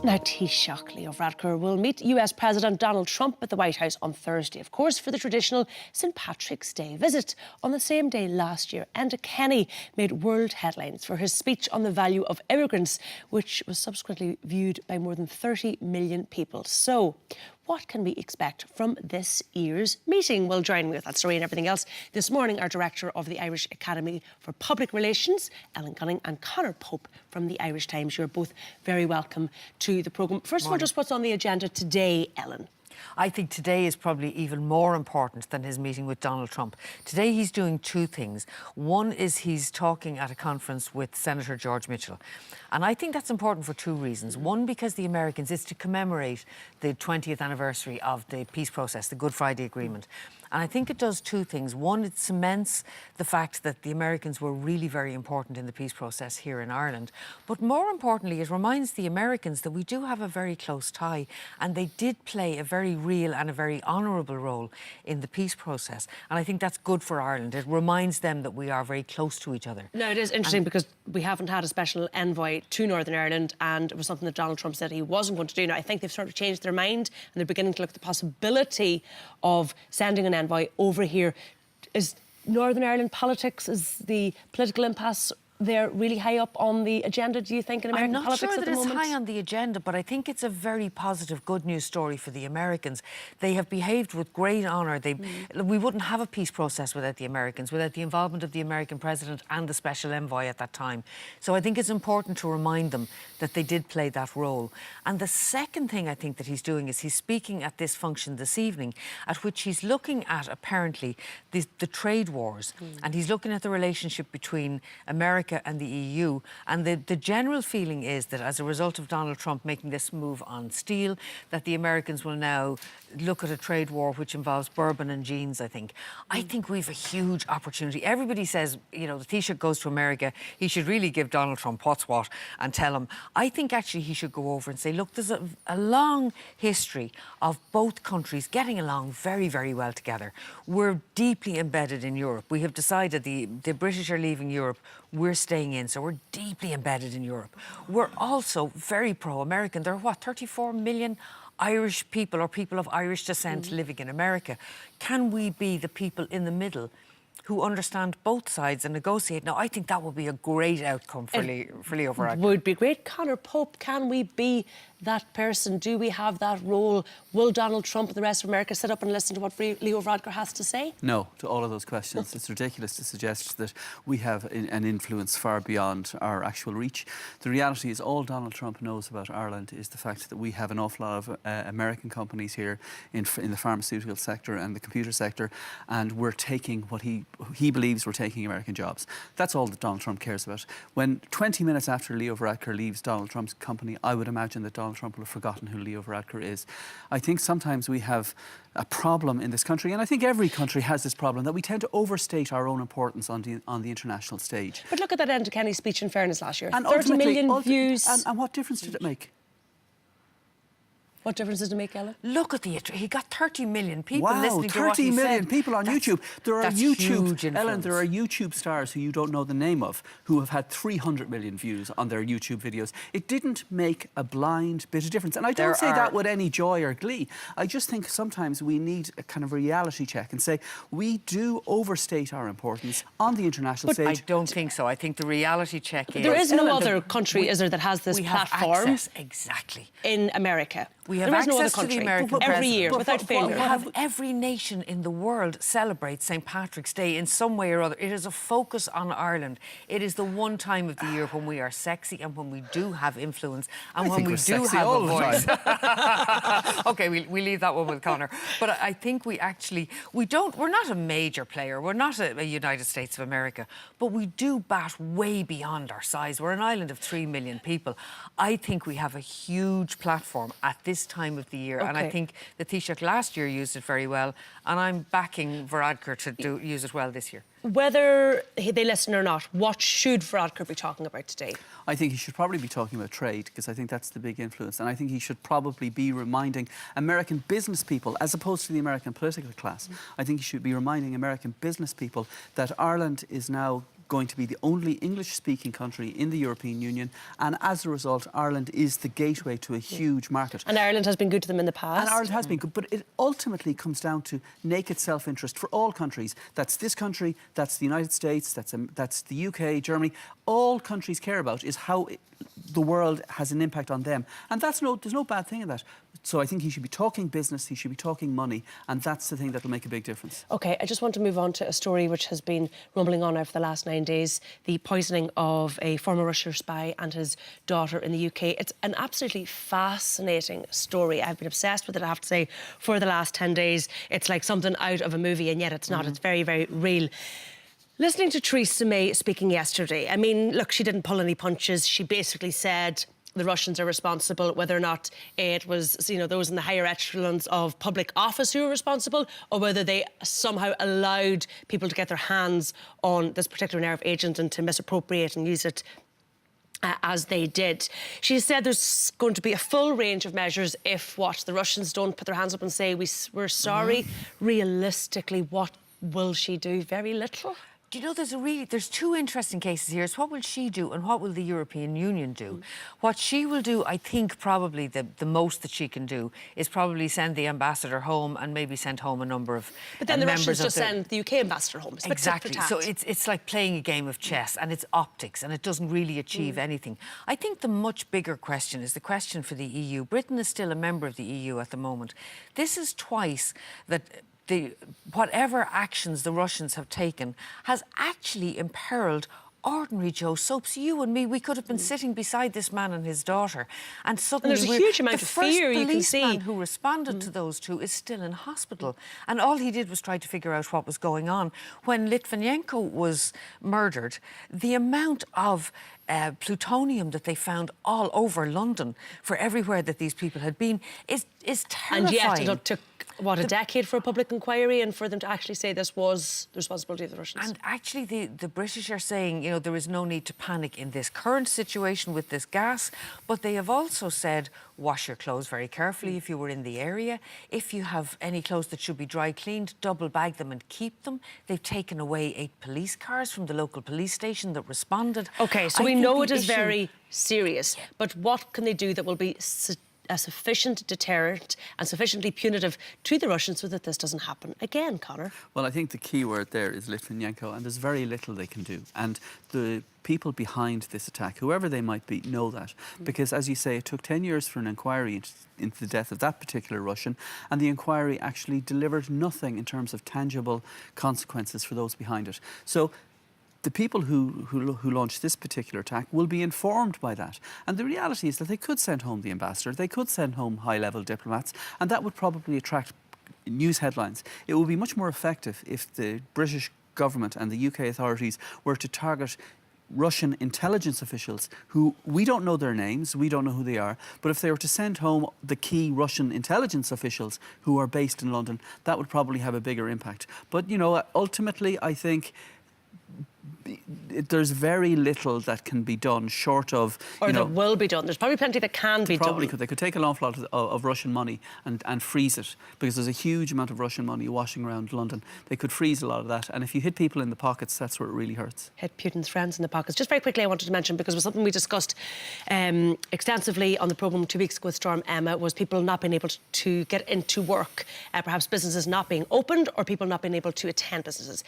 Now, Taoiseach Leo Varadkar will meet US President Donald Trump at the White House on Thursday, of course, for the traditional St Patrick's Day visit. On the same day last year, Enda Kenny made world headlines for his speech on the value of immigrants, which was subsequently viewed by more than 30 million people. So, what can we expect from this year's meeting? Well, joining me with that story and everything else this morning, our Director of the Irish Academy for Public Relations, Ellen Gunning, and Conor Pope from the Irish Times. You're both very welcome to the programme. First of all, just what's on the agenda today, Ellen? I think today is probably even more important than his meeting with Donald Trump. Today he's doing two things. One is he's talking at a conference with Senator George Mitchell. And I think that's important for two reasons. One, because the Americans, is to commemorate the 20th anniversary of the peace process, the Good Friday Agreement. And I think it does two things. One, it cements the fact that the Americans were really very important in the peace process here in Ireland. But more importantly, it reminds the Americans that we do have a very close tie, and they did play a very real and a very honourable role in the peace process. And I think that's good for Ireland. It reminds them that we are very close to each other. Now, it is interesting because we haven't had a special envoy to Northern Ireland, and it was something that Donald Trump said he wasn't going to do. Now, I think they've sort of changed their mind, and they're beginning to look at the possibility of sending an envoy over here. Is Northern Ireland politics, is the political impasse there really high up on the agenda, do you think, in American politics at the moment? I'm not sure that it's high on the agenda, but I think it's a very positive, good news story for the Americans. They have behaved with great honour. We wouldn't have a peace process without the Americans, without the involvement of the American president and the special envoy at that time. So I think it's important to remind them that they did play that role. And the second thing I think that he's doing is he's speaking at this function this evening, at which he's looking at, apparently, the trade wars. And he's looking at the relationship between America and the EU, and the general feeling is that as a result of Donald Trump making this move on steel, that the Americans will now look at a trade war which involves bourbon and jeans, I think. I think we've a huge opportunity. Everybody says, you know, the Taoiseach goes to America, he should really give Donald Trump what's what and tell him. I think actually he should go over and say, look, there's a long history of both countries getting along very, very well together. We're deeply embedded in Europe. We have decided the British are leaving Europe, we're staying in, so we're deeply embedded in Europe. We're also very pro-American. There are, what, 34 million Irish people or people of Irish descent living in America. Can we be the people in the middle who understand both sides and negotiate? Now, I think that would be a great outcome for Leo Varadkar. Would be great. Conor Pope, can we be that person? Do we have that role? Will Donald Trump and the rest of America sit up and listen to what Leo Varadkar has to say? No, to all of those questions. It's ridiculous to suggest that we have an influence far beyond our actual reach. The reality is all Donald Trump knows about Ireland is the fact that we have an awful lot of American companies here in the pharmaceutical sector and the computer sector, and we're taking what he believes we're taking American jobs. That's all that Donald Trump cares about. When 20 minutes after Leo Varadkar leaves Donald Trump's company, I would imagine that Donald Trump will have forgotten who Leo Varadkar is. I think sometimes we have a problem in this country, and I think every country has this problem, that we tend to overstate our own importance on the international stage. But look at that Enda Kenny speech, in fairness, last year. And 30 million views. And what difference did it make? What difference does it make, Ellen? Look at he got 30 million people listening to what he said. 30 million people on YouTube. There are that's huge Ellen, there are YouTube stars who you don't know the name of who have had 300 million views on their YouTube videos. It didn't make a blind bit of difference. And I don't say that with any joy or glee. I just think sometimes we need a kind of reality check and say we do overstate our importance on the international stage. I don't think so. I think the reality check is... There is no other country, is there, that has this platform? Exactly. In America. We have there is access no other to country. the American every year, without failure. Every nation in the world celebrates St Patrick's Day in some way or other. It is a focus on Ireland. It is the one time of the year when we are sexy and when we do have influence and when we do have a voice. OK, we leave that one with Conor. But I think we're not a major player. We're not a United States of America, but we do bat way beyond our size. We're an island of 3 million people. I think we have a huge platform at this time of the year, and I think the Taoiseach last year used it very well, and I'm backing Varadkar to use it well this year. Whether they listen or not, what should Varadkar be talking about today? I think he should probably be talking about trade, because I think that's the big influence. And I think he should probably be reminding American business people, as opposed to the American political class, I think he should be reminding American business people that Ireland is now going to be the only English-speaking country in the European Union, and as a result, Ireland is the gateway to a huge market. And Ireland has been good to them in the past. And Ireland has been good, but it ultimately comes down to naked self-interest for all countries. That's this country, that's the United States, that's the UK, Germany. All countries care about is how the world has an impact on them. And there's no bad thing in that. So I think he should be talking business, he should be talking money, and that's the thing that will make a big difference. OK, I just want to move on to a story which has been rumbling on now for the last 9 days, the poisoning of a former Russian spy and his daughter in the UK. It's an absolutely fascinating story. I've been obsessed with it, I have to say, for the last 10 days. It's like something out of a movie, and yet it's not. It's very, very real. Listening to Theresa May speaking yesterday, I mean, look, she didn't pull any punches. She basically said the Russians are responsible, whether or not it was, you know, those in the higher echelons of public office who were responsible, or whether they somehow allowed people to get their hands on this particular nerve agent and to misappropriate and use it as they did. She said there's going to be a full range of measures if the Russians don't put their hands up and say we're sorry. Realistically, what will she do? Very little. Do you know, there's two interesting cases here. It's what will she do and what will the European Union do? What she will do, I think probably the most that she can do is probably send the ambassador home and maybe send home a number of But then the Russians just send the UK ambassador home. It's exactly. So it's like playing a game of chess, and it's optics, and it doesn't really achieve anything. I think the much bigger question is the question for the EU. Britain is still a member of the EU at the moment. This is twice that whatever actions the Russians have taken has actually imperilled ordinary Joe Soaps. You and me, we could have been sitting beside this man and his daughter, and suddenly there's a huge amount of fear you can see. The first policeman who responded to those two is still in hospital, and all he did was try to figure out what was going on. When Litvinenko was murdered, the amount of plutonium that they found all over London for everywhere that these people had been is terrifying. And yet it took, what, a decade for a public inquiry and for them to actually say this was the responsibility of the Russians. And actually the British are saying, you know, there is no need to panic in this current situation with this gas, but they have also said wash your clothes very carefully if you were in the area. If you have any clothes that should be dry cleaned, double bag them and keep them. They've taken away 8 police cars from the local police station that responded. OK, so we know it is very serious, but what can they do that will be a sufficient deterrent and sufficiently punitive to the Russians so that this doesn't happen again, Conor? Well, I think the key word there is Litvinenko, and there's very little they can do. And the people behind this attack, whoever they might be, know that. Because, as you say, it took 10 years for an inquiry into the death of that particular Russian, and the inquiry actually delivered nothing in terms of tangible consequences for those behind it. So the people who launched this particular attack will be informed by that. And the reality is that they could send home the ambassador, they could send home high-level diplomats, and that would probably attract news headlines. It would be much more effective if the British government and the UK authorities were to target Russian intelligence officials who, we don't know their names, we don't know who they are, but if they were to send home the key Russian intelligence officials who are based in London, that would probably have a bigger impact. But, you know, ultimately, I think there's very little that can be done short of... Or that will be done. There's probably plenty that can be done. They could take an awful lot of Russian money and freeze it, because there's a huge amount of Russian money washing around London. They could freeze a lot of that, and if you hit people in the pockets, that's where it really hurts. Hit Putin's friends in the pockets. Just very quickly, I wanted to mention, because it was something we discussed extensively on the programme 2 weeks ago with Storm Emma, was people not being able to get into work, perhaps businesses not being opened or people not being able to attend businesses.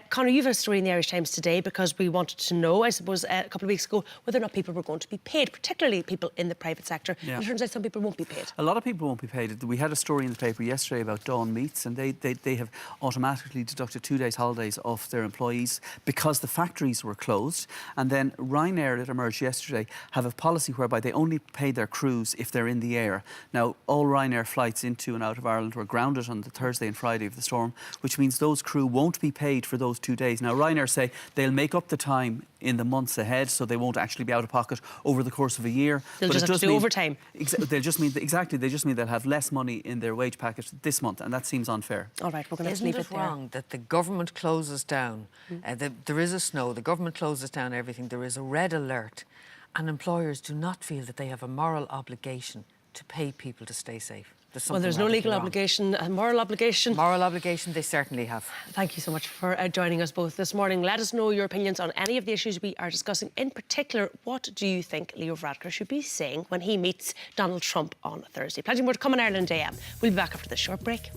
Conor, you have a story in the Irish Times today, because we wanted to know, I suppose, a couple of weeks ago, whether or not people were going to be paid, particularly people in the private sector. Yeah. It turns out some people won't be paid. A lot of people won't be paid. We had a story in the paper yesterday about Dawn Meats, and they have automatically deducted 2 days' holidays off their employees because the factories were closed. And then Ryanair, that emerged yesterday, have a policy whereby they only pay their crews if they're in the air. Now, all Ryanair flights into and out of Ireland were grounded on the Thursday and Friday of the storm, which means those crew won't be paid for those 2 days. Now, Ryanair say they'll make up the time in the months ahead, so they won't actually be out of pocket over the course of a year. They'll just have to do overtime. They just mean they'll have less money in their wage packet this month, and that seems unfair. All right, we're going to have to leave it there. Isn't it wrong that the government closes down? There is a snow, the government closes down everything, there is a red alert, and employers do not feel that they have a moral obligation to pay people to stay safe. Well, there's no legal obligation, a moral obligation. Moral obligation, they certainly have. Thank you so much for joining us both this morning. Let us know your opinions on any of the issues we are discussing. In particular, what do you think Leo Varadkar should be saying when he meets Donald Trump on Thursday? Plenty more to come on Ireland AM. We'll be back after this short break.